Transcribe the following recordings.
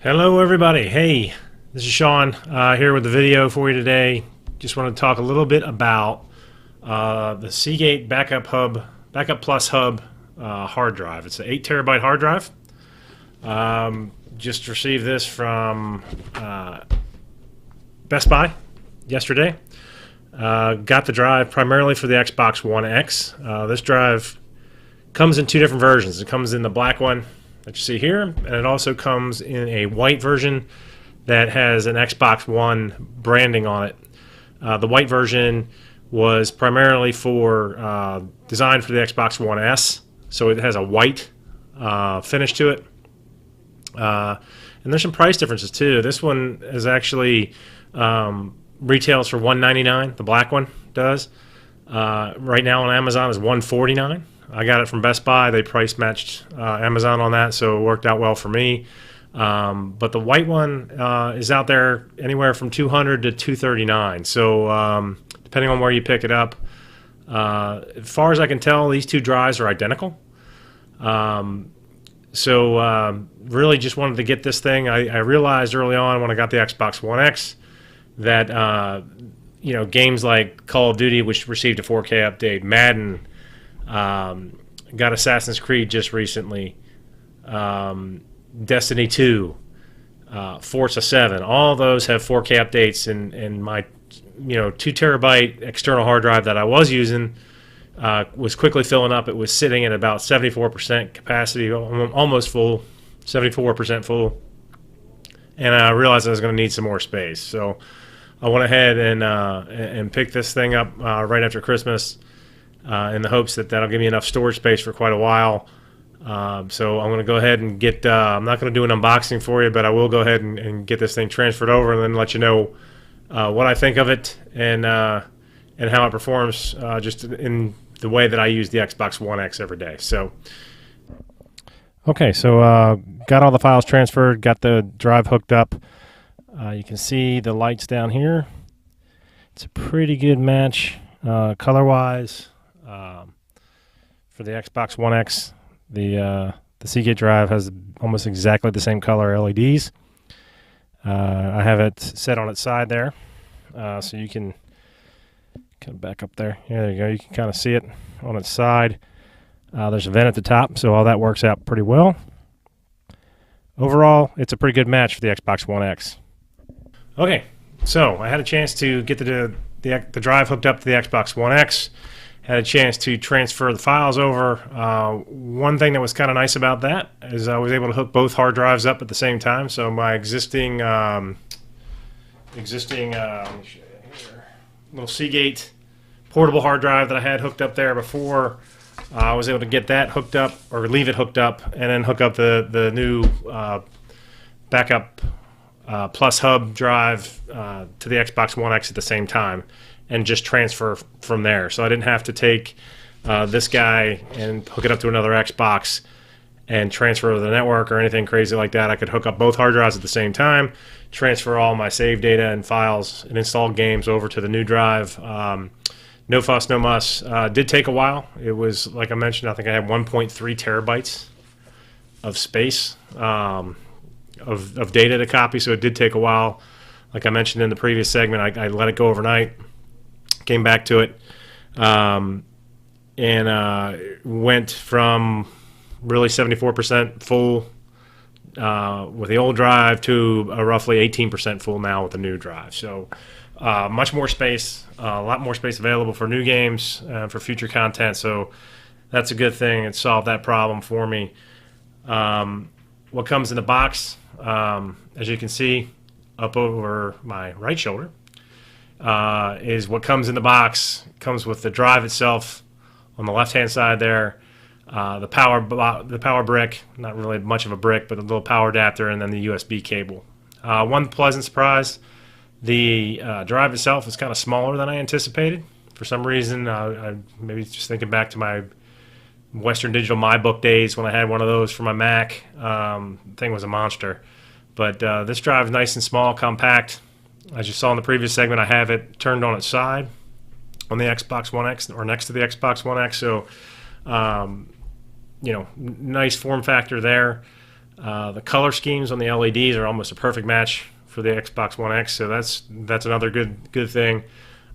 Hello everybody. Hey, this is Sean here with the video for you today. Just want to talk a little bit about the Seagate Backup Plus Hub hard drive. It's an 8 terabyte hard drive. Just received this from Best Buy yesterday. Got the drive primarily for the Xbox One X. This drive comes in two different versions. It comes in the black one that you see here, and it also comes in a white version that has an Xbox One branding on it. The white version was primarily for designed for the Xbox One S, so it has a white finish to it. And there's some price differences too. This one is actually retails for $199. The black one does. Right now on Amazon is $149. I got it from Best Buy. They price matched Amazon on that, so it worked out well for me. But the white one is out there anywhere from $200 to $239. So depending on where you pick it up, as far as I can tell, these two drives are identical. So really just wanted to get this thing. I realized early on when I got the Xbox One X that games like Call of Duty, which received a 4K update, Madden, got Assassin's Creed just recently, Destiny 2, Forza 7, all those have 4K updates, and my 2 terabyte external hard drive that I was using was quickly filling up. It was sitting at about 74% capacity, almost full, 74% full, and I realized I was going to need some more space. So I went ahead and picked this thing up right after Christmas, in the hopes that that'll give me enough storage space for quite a while. So I'm going to go ahead and get, I'm not going to do an unboxing for you, but I will go ahead and get this thing transferred over and then let you know what I think of it and how it performs just in the way that I use the Xbox One X every day. So, okay, so got all the files transferred, got the drive hooked up. You can see the lights down here. It's a pretty good match color-wise. For the Xbox One X, the Seagate drive has almost exactly the same color LEDs. I have it set on its side there, so you can kind of back up there. Yeah, there you go. You can kind of see it on its side. There's a vent at the top, so all that works out pretty well. Overall, it's a pretty good match for the Xbox One X. Okay, so I had a chance to get the drive hooked up to the Xbox One X. Had a chance to transfer the files over. One thing that was kind of nice about that is I was able to hook both hard drives up at the same time. So my existing let me show you here, little Seagate portable hard drive that I had hooked up there before, I was able to get that hooked up, or leave it hooked up, and then hook up the new Backup Plus Hub drive to the Xbox One X at the same time, and just transfer from there. So I didn't have to take this guy and hook it up to another Xbox and transfer over the network or anything crazy like that. I could hook up both hard drives at the same time, transfer all my save data and files and install games over to the new drive. No fuss, no muss. Did take a while. It was, like I mentioned, I think I had 1.3 terabytes of space of data to copy, so it did take a while. Like I mentioned in the previous segment, I let it go overnight, came back to it, and went from really 74% full with the old drive to roughly 18% full now with the new drive. So much more space, a lot more space available for new games, for future content. So that's a good thing. It solved that problem for me. What comes in the box, as you can see up over my right shoulder, is what comes in the box. It comes with the drive itself on the left-hand side there, the power brick, not really much of a brick, but a little power adapter, and then the USB cable. One pleasant surprise, the drive itself is kind of smaller than I anticipated. For some reason, I maybe just thinking back to my Western Digital MyBook days when I had one of those for my Mac. The thing was a monster. But this drive is nice and small, compact. As you saw in the previous segment, I have it turned on its side on the Xbox One X, or next to the Xbox One X. So, nice form factor there. The color schemes on the LEDs are almost a perfect match for the Xbox One X, so that's another good thing.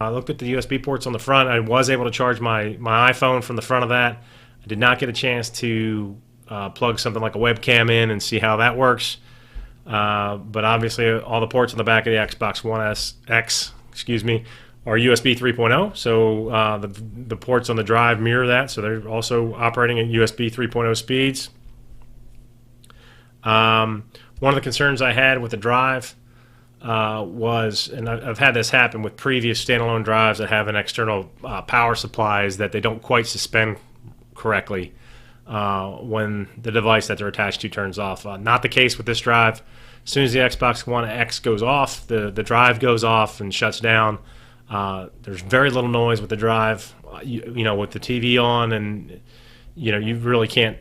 I looked at the USB ports on the front. I was able to charge my iPhone from the front of that. I did not get a chance to plug something like a webcam in and see how that works. But obviously, all the ports on the back of the Xbox One X, are USB 3.0. So the ports on the drive mirror that. So they're also operating at USB 3.0 speeds. One of the concerns I had with the drive was, and I've had this happen with previous standalone drives that have an external power supply, is that they don't quite suspend correctly when the device that they're attached to turns off. Not the case with this drive. As soon as the Xbox One X goes off, the drive goes off and shuts down. There's very little noise with the drive, you know, with the TV on, and you really can't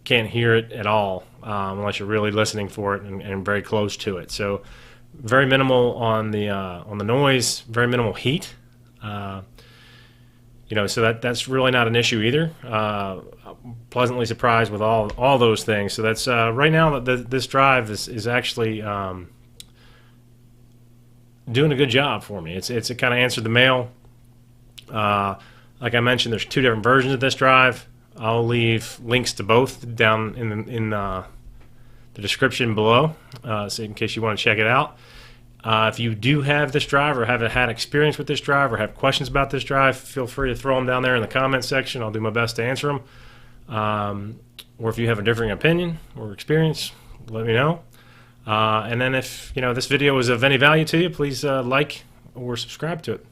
hear it at all unless you're really listening for it and very close to it. So very minimal on the noise, very minimal heat. So that's really not an issue either. Pleasantly surprised with all those things. So that's right now this drive is actually doing a good job for me. It kind of answered the mail. Like I mentioned, there's 2 different versions of this drive. I'll leave links to both down in the description below, so in case you want to check it out. If you do have this drive or have had experience with this drive or have questions about this drive, feel free to throw them down there in the comment section. I'll do my best to answer them. Or if you have a differing opinion or experience, let me know. And then if this video was of any value to you, please like or subscribe to it.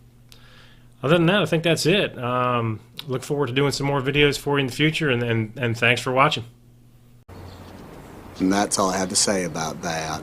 Other than that, I think that's it. Look forward to doing some more videos for you in the future, and thanks for watching. And that's all I have to say about that.